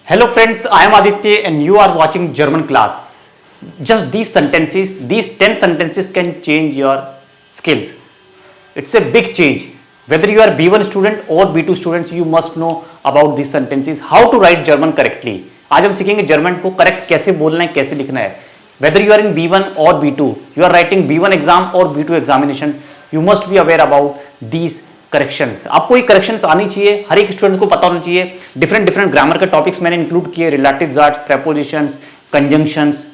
Hello friends, I am Aditya and you are watching German class. Just these sentences, these 10 sentences can change your skills. It's a big change. Whether you are B1 student or B2 students, you must know about these sentences, how to write German correctly. आज हम सीखेंगे German को correct कैसे बोलना है, कैसे लिखना है. Whether you are in B1 or B2, you are writing B1 exam or B2 examination, you must be aware about these corrections. आपको ये करेक्शंस आनी चाहिए, हर एक स्टूडेंट को पता होना चाहिए. डिफरेंट डिफरेंट ग्रामर के टॉपिक्स मैंने इंक्लूड किए, रिलेटिव्स आर्ट्स, प्रेपोजिशंस, कंजंक्शंस,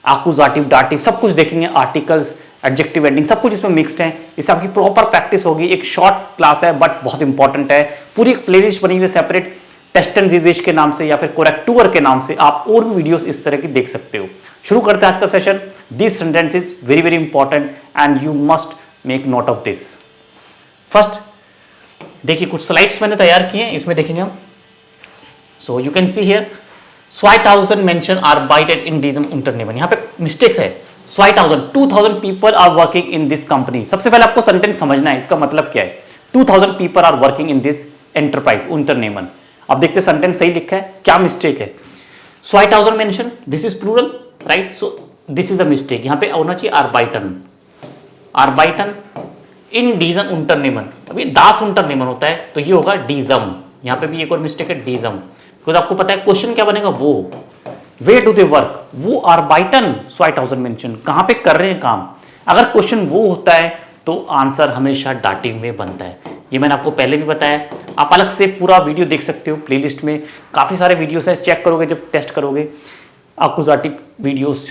आकुजाटिव, डाटिव, सब कुछ देखेंगे, आर्टिकल्स, एडजेक्टिव, एंडिंग, सब कुछ इसमें मिक्स्ड है. इससे आपकी प्रॉपर प्रैक्टिस होगी. एक शॉर्ट क्लास है बट बहुत इंपॉर्टेंट है. पूरी एक प्लेलिस्ट बनी हुई है सेपरेट, टेस्ट एंड जीजेश के नाम से या फिर कोरेक्टूअर के नाम से. आप और भी वीडियोस इस तरह की देख सकते हो. शुरू करते हैं आज का session. This sentence is very very important and you must make note of this. First देखिए, कुछ स्लाइड्स मैंने तैयार किए हैं, इसमें देखेंगे हम. So you can see here 2000 मेंशन arbeitet in diesem Unternehmen. यहाँ पे मिस्टेक्स है. 2000 people are working in this company. सबसे पहले आपको सेंटेंस समझना है, इसका मतलब क्या है. 2000 people are working in this enterprise Unternehmen. अब देखते हैं सेंटेंस सही लिखा है, क्या मिस्टेक है. 2000 मेंशन, this is plural, right. So this is the mistake. यहाँ पे होना चाहिए arbeiten इन डीजम Unternehmen. अभी दास Unternehmen होता है तो ये होगा डीजम. यहाँ पे भी एक और मिस्टेक है, डीजम. बिकॉज आपको पता है क्वेश्चन क्या बनेगा, वो वे डू दे वर्क, वो arbeiten 2000 मेंशन, कहाँ पे कर रहे हैं काम. अगर क्वेश्चन वो होता है तो आंसर हमेशा डाटिव में बनता है. ये मैंने आपको पहले भी बताया. आप अलग से पूरा वीडियो देख सकते हो, प्लेलिस्ट में काफी सारे वीडियोस है. चेक करोगे जब टेस्ट करोगे, आकुजाटिव वीडियोस,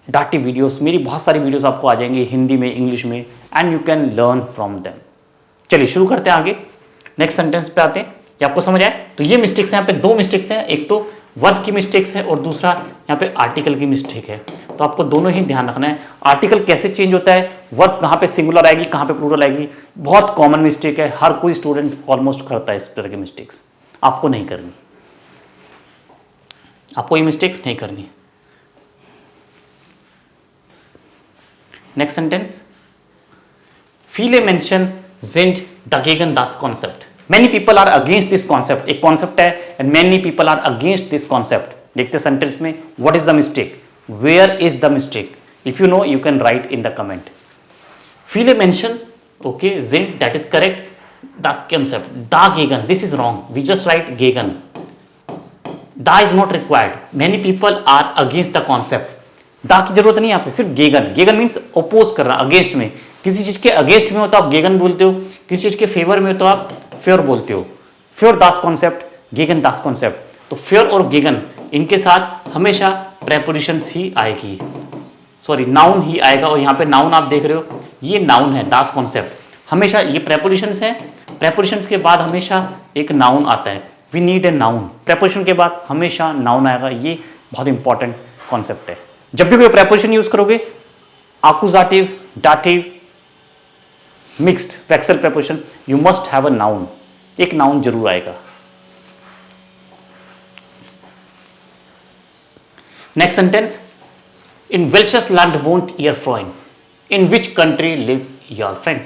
डाटिव वीडियोस, मेरी बहुत सारी वीडियोस आपको आ जाएंगे हिंदी में, इंग्लिश में, and you can learn from them. चलिए शुरू करते हैं आगे. नेक्स्ट सेंटेंस पे आते हैं. ये आपको समझ आए. तो ये मिस्टेक्स हैं, यहाँ पे दो मिस्टेक्स हैं. एक तो वर्ब की मिस्टेक्स है और दूसरा यहाँ पे आर्टिकल की मिस्टेक है. तो आपको दोनों ही ध्यान रखना है. आर्टिकल कैसे चेंज होता है, वर्ब कहाँ पे सिंगुलर आएगी, कहाँ पे प्लूरल आएगी, बहुत कॉमन मिस्टेक है. हर कोई स्टूडेंट ऑलमोस्ट करता है इस तरह की मिस्टेक्स. आपको नहीं करनी, आपको ये मिस्टेक्स नहीं करनी. Next sentence, viele Menschen sind dagegen das Concept. Many people are against this concept. एक concept है and many people are against this concept. देखते सेंटेंस में, what is the mistake? Where is the mistake? If you know, you can write in the comment. Viele Menschen, okay, sind, that is correct. Das concept, dagegen, this is wrong. We just write gegen. Da is not required. Many people are against the concept. दा की जरूरत नहीं है यहाँ पे, सिर्फ गेगन. गेगन means oppose करना, against में. किसी चीज के अगेंस्ट में हो तो आप गेगन बोलते हो, किसी चीज के फेवर में हो तो आप फेयर बोलते हो. फेयर दास कॉन्सेप्ट, गेगन दास कॉन्सेप्ट. तो फेयर और गेगन, इनके साथ हमेशा प्रेपोजिशंस ही आएगी, सॉरी नाउन ही आएगा. और यहाँ पे नाउन आप देख रहे हो, ये नाउन है दास कॉन्सेप्ट. हमेशा ये प्रेपोजिशंस है. प्रेपोजिशंस के बाद हमेशा एक नाउन आता है. We need a noun. Preposition के बाद हमेशा नाउन आएगा. ये बहुत इंपॉर्टेंट कॉन्सेप्ट है. जब भी कोई प्रेपोजिशन यूज करोगे, आकुजाटिव, डाटिव, मिक्स्ड, वेक्सल preposition, you must have a noun. एक नाउन जरूर आएगा. नेक्स्ट सेंटेंस, इन वेल्शस लैंड वोंट ईयर फ्रॉइन. In which country live your friend.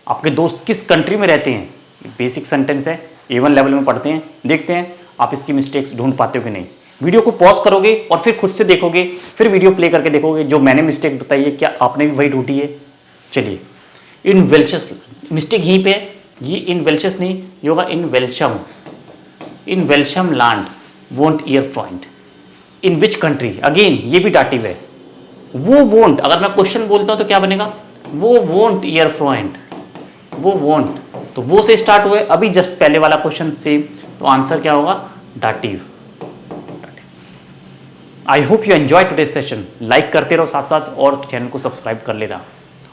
आपके दोस्त किस कंट्री में रहते हैं. बेसिक सेंटेंस है, A1 लेवल में पढ़ते हैं. देखते हैं आप इसकी मिस्टेक्स ढूंढ पाते हो कि नहीं. वीडियो को पॉज करोगे और फिर खुद से देखोगे, फिर वीडियो प्ले करके देखोगे जो मैंने मिस्टेक बताई है, क्या आपने भी वही ढूंढी है. चलिए, इन वेल्शस, मिस्टेक यहीं पे है. ये इन वेल्शस नहीं, ये होगा इन वेल्शम. इन वेल्शम लैंड वोंट ईयर फ्रॉइंट. इन विच कंट्री, अगेन ये भी डाटिव है. वो वोंट, अगर मैं क्वेश्चन बोलता हूं तो क्या बनेगा, वो वोंट ईयर फ्रॉइंट. वो वोंट, तो वो से स्टार्ट हुए, अभी जस्ट पहले वाला क्वेश्चन सेम. तो आंसर क्या होगा, dative. I hope you enjoy today's session. Like करते रहो साथ साथ और चैनल को सब्सक्राइब कर लेना.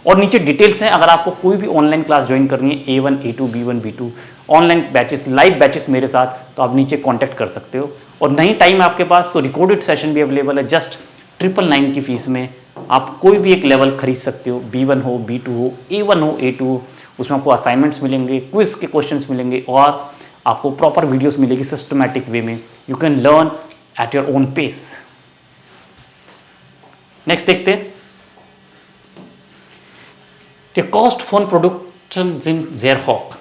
और नीचे डिटेल्स हैं, अगर आपको कोई भी ऑनलाइन क्लास ज्वाइन करनी है, A1, A2, B1, B2 online batches, live batches मेरे साथ, तो आप नीचे कांटेक्ट कर सकते हो. और नहीं टाइम आपके पास तो रिकॉर्डेड सेशन भी अवेलेबल है. जस्ट 999 की फीस में आप कोई भी एक लेवल खरीद सकते हो. B1 हो, B2 हो, A1 हो, A2 हो. उसमें आपको असाइनमेंट्स मिलेंगे, क्विज के क्वेश्चंस मिलेंगे और आपको प्रॉपर वीडियोस मिलेगी सिस्टमैटिक वे में. You can learn at your own pace. Next देखते हैं, कॉस्ट फॉर प्रोडक्शन इन जेर हॉक.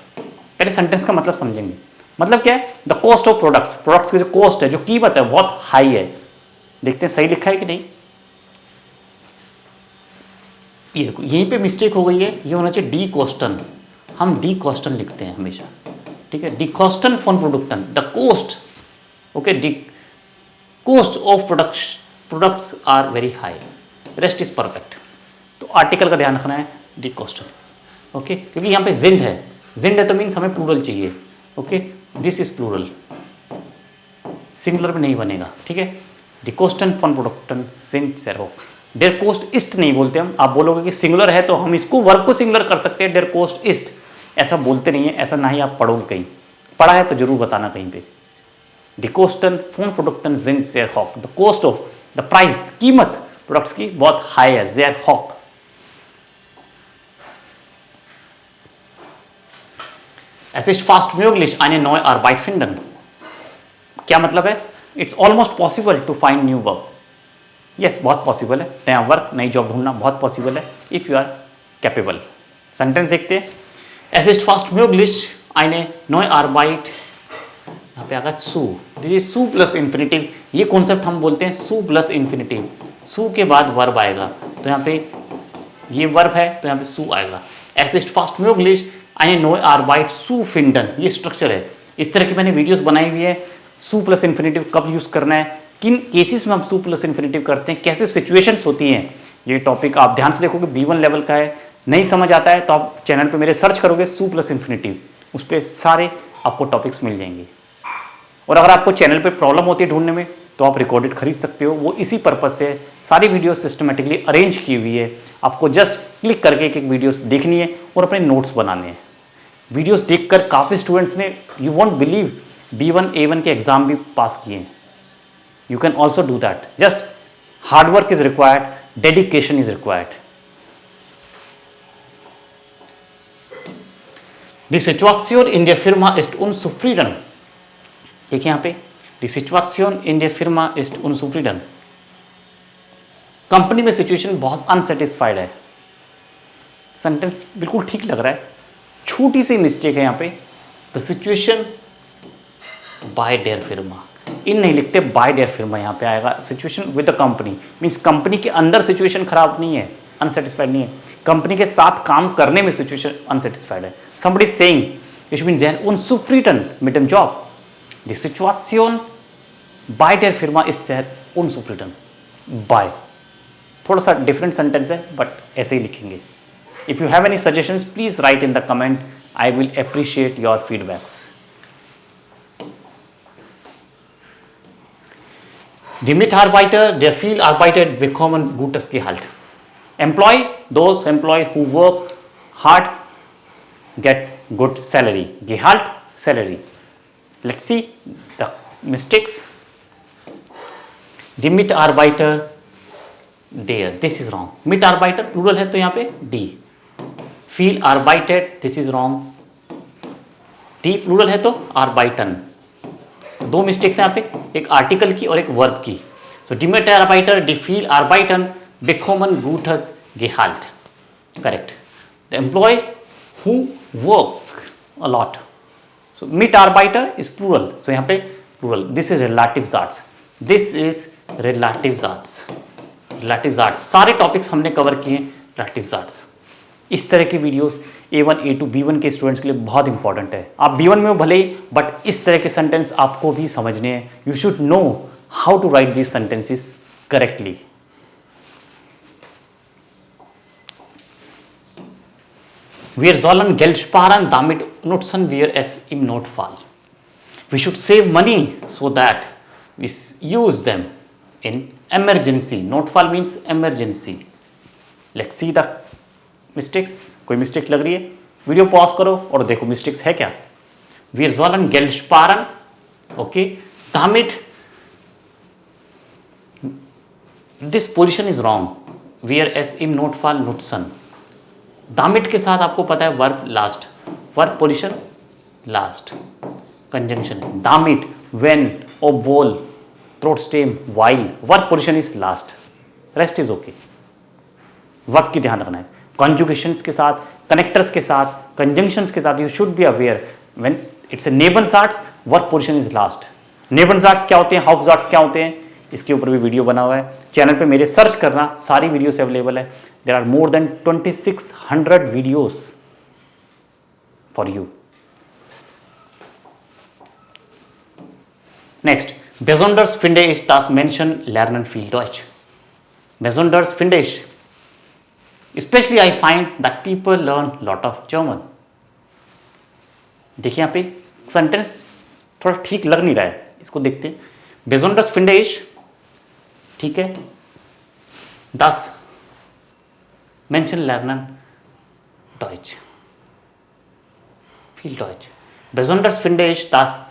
पहले सेंटेंस का मतलब समझेंगे. मतलब क्या है, the cost of products, products की जो कॉस्ट है, जो कीमत है, बहुत हाई है। देखते हैं सही लिखा है कि नहीं। ये देखो यहीं पे मिस्टेक हो गई है, ये होना चाहिए डी कॉस्टन, हम डी कॉस्टन लिखते हैं हमेशा, ठीक है। डी कॉस्टन फॉन प्रोडक्टन, the cost, okay, the cost of products are very high, rest is perfect. तो आर्टिकल का ध्यान रखना है, डी कॉस्टन, ओके, क्योंकि यहाँ पे जिंड है, जिंड है तो मीन्स हमें प्लूरल चाहिए, okay, this is plural, singular में नहीं बनेगा, ठीक है। डी कॉस्टन फॉन प्रोडक्टन जिंड सेरोक, डेयर कोस्ट इस्ट नहीं बोलते हम, आप बोलोगे कि सिंगुलर है तो हम इसको वर्ब को सिंगुलर कर सकते हैं, डेयर कोस्ट इस्ट, ऐसा बोलते नहीं है, ऐसा ना ही आप पढ़ोगे कहीं, पढ़ा है तो जरूर बताना कहीं पे। डी कोस्टन फोन प्रोडक्टन जिंड जेयर हॉक, the cost of, the price, कीमत प्रोडक्ट्स की बहुत हाई है, जेयर हॉक। Es ist fast möglich, eine neue Arbeit finden. क्या मतलब है? It's almost possible to find new work. Yes, बहुत पॉसिबल है, नया वर्क, नई जॉब ढूंढना बहुत पॉसिबल है, if you are capable. Sentence देखते हैं। Es ist fast möglich, eine neue Arbeit, यहाँ पे आगा सू, दिस इज सू प्लस इन्फिनेटिव, ये कॉन्सेप्ट हम बोलते हैं सू प्लस इन्फिनेटिव, सू के बाद वर्ब आएगा, तो यहाँ पे ये वर्ब है तो यहाँ पे सू आएगा। Es ist fast möglich, eine neue Arbeit zu finden, ये स्ट्रक्चर है। इस तरह की मैंने वीडियोस बनाई हुई है, सू प्लस इन्फिनेटिव कब यूज करना है, किन केसेस में हम सू प्लस इन्फिनेटिव करते हैं, कैसे सिचुएशंस होती हैं, ये टॉपिक आप ध्यान से देखोगे, B1 लेवल का है। नहीं समझ आता है तो आप चैनल पे मेरे सर्च करोगे सू प्लस इन्फिनेटिव, उस पर सारे आपको टॉपिक्स मिल जाएंगे। और अगर आपको चैनल पे प्रॉब्लम होती है ढूंढने में तो आप रिकॉर्डेड खरीद सकते हो, वो इसी पर्पज से सारी वीडियो सिस्टमेटिकली अरेंज की हुई है, आपको जस्ट क्लिक करके एक एक वीडियो देखनी है और अपने नोट्स बनाने हैं। वीडियोस देखकर काफ़ी स्टूडेंट्स ने, you won't believe, B1 A1 के एग्जाम भी पास किए हैं। You can also do that, just hard work is required, dedication is required. The situation in der Firma ist unzufrieden, देखिए यहाँ पे the situation in der Firma ist unzufrieden, company में situation बहुत unsatisfied है। Sentence बिल्कुल ठीक लग रहा है, छोटी सी मिस्टेक है यहाँ पे, द सिचुएशन बाय देयर फिर्मा, इन नहीं लिखते, बाय देयर फिर्मा यहाँ पे आएगा, situation with the company, means company के अंदर सिचुएशन खराब नहीं है, अनसेटिस्फाइड नहीं है, कंपनी के साथ काम करने में सिचुएशन अनसेटिस्फाइड है। somebody is saying ich bin sehr unzufrieden mit dem Job, die Situation bei der Firma ist sehr unzufrieden, by, थोड़ा सा डिफरेंट सेंटेंस है बट ऐसे ही लिखेंगे। If you have any suggestions, please write in the comment. I will appreciate your feedbacks. Die Mitarbeiter der Vielarbeit bekommen gutes Gehalt. Those employees who work hard get good salary. Gehalt, salary. Let's see the mistakes. Die Mitarbeiter der, this is wrong. Mitarbeiter plural है तो यहाँ पे D. फील आर्बाइटेड, this is wrong, डी plural है तो आर्बाइटन, दो मिस्टेक्स हैं यहाँ पे, एक आर्टिकल की और एक वर्ब की। सो डी मिटारबाइटर, डी फील आर्बाइटन बेकोमन गूटस गेहाल्ट, correct. The employ who work a lot, so मिटारबाइटर इज प्लूरल, सो यहाँ पे प्लूरल, दिस इज रिलेटिव्स आर्ट्स, दिस इज रिलेटिव्स आर्ट्स, रिलेटिव्स आर्ट्स, सारे टॉपिक्स हमने कवर किए रिलेटिव्स आर्ट्स। इस तरह की वीडियोस A1 A2 B1 के स्टूडेंट्स के लिए बहुत इंपॉर्टेंट है। आप B1 में हो भले ही, बट इस तरह के सेंटेंस आपको भी समझने हैं। You should know how to write these sentences correctly. Wir sollen Geld sparen, damit nutzen wir es im Notfall. We should save money so that we use them in emergency. Notfall means emergency. Let's see the mistakes, कोई mistake लग रही है video pause करो और देखो mistakes है क्या। Wir sollen Geld sparen, okay, damit, this position is wrong, wir es im Notfall nutzen, damit के साथ आपको पता है verb last, verb position last, conjunction damit, when, obwohl, trotzdem, while, verb position is last, rest is okay. Verb की ध्यान रखना है, कंजुगेशंस के साथ, कनेक्टर्स के साथ, कंजंक्शंस के साथ, you should be aware when it's a नेबनसार्ट्स, वर्क पोजीशन इज लास्ट। नेबनसार्ट्स क्या होते हैं, हाउपसार्ट्स क्या होते हैं, इसके ऊपर भी वीडियो बना हुआ है चैनल पे मेरे, सर्च करना, सारी वीडियोस अवेलेबल है। There are more than 2600 videos for you. Next, besonders finde ich das Menschen lernen viel Deutsch. Besonders finde ich, especially I find that people learn lot of German. देखिए यहाँ पे sentence थोड़ा ठीक लग नहीं रहा है, इसको देखते हैं। besonders finde ich, ठीक है, das Menschen lernen Deutsch, viel Deutsch. Besonders finde ich das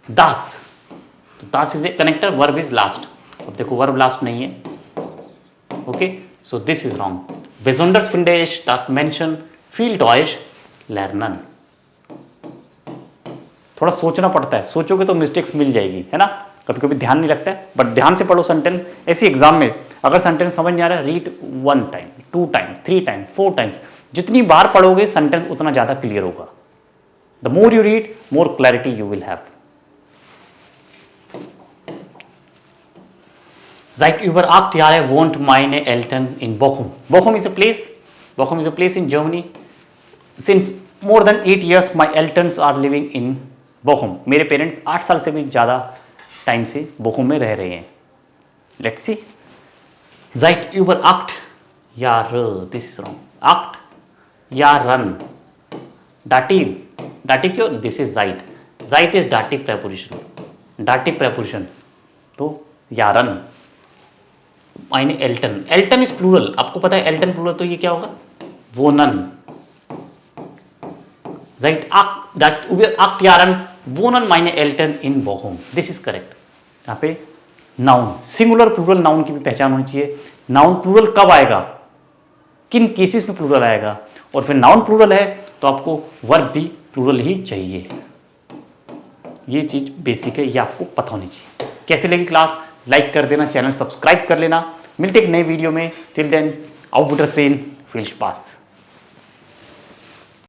दास, तो दास is a connector, verb is last. अब देखो वर्ब लास्ट नहीं है, okay, so this is wrong. besonders finde ich das Menschen viel Deutsch lernen। थोड़ा सोचना पड़ता है, सोचोगे तो मिस्टेक्स मिल जाएगी, है ना, कभी कभी ध्यान नहीं लगता है, बट ध्यान से पढ़ो सेंटेंस। ऐसी एग्जाम में अगर सेंटेंस समझ नहीं आ रहा है, read 1 time, 2 time, 3 times, 4 times, जितनी बार पढ़ोगे सेंटेंस उतना ज्यादा क्लियर होगा। The more you read, more clarity you will have. Seit über 8 Jahren wohnt meine Eltern in Bochum. Bochum is a place. Bochum is a place in Germany. Since more than 8 years, my Eltern are living in Bochum. मेरे parents 8 साल से भी ज़्यादा time से Bochum में रह रहे हैं। Let's see. Seit über 8 Jahren. This is wrong. 8 Jahren. Dative. Dative क्यों? This is seit. Seit is dative preposition. Dative preposition. तो Jahren. meine Eltern, Eltern is plural, आपको पता है Eltern प्लूरल, तो ये क्या होगा, wohnen, seit 8 Jahren wohnen meine Eltern in Bochum, this is correct। यहाँ पे नाउन, सिंगुलर प्लूरल नाउन की भी पहचान होनी चाहिए। नाउन प्लूरल कब आएगा, किन केसेस में प्लूरल आएगा, और फिर नाउन प्लूरल है तो आपको वर्ब भी प्लूरल ही चाहिए। ये चीज बेसिक है, ये आपको पता होनी चाहिए। कैसे लगी क्लास, लाइक कर देना, चैनल सब्सक्राइब कर लेना। मिलते एक नए वीडियो में, till then auf Wiedersehen, viel Spaß।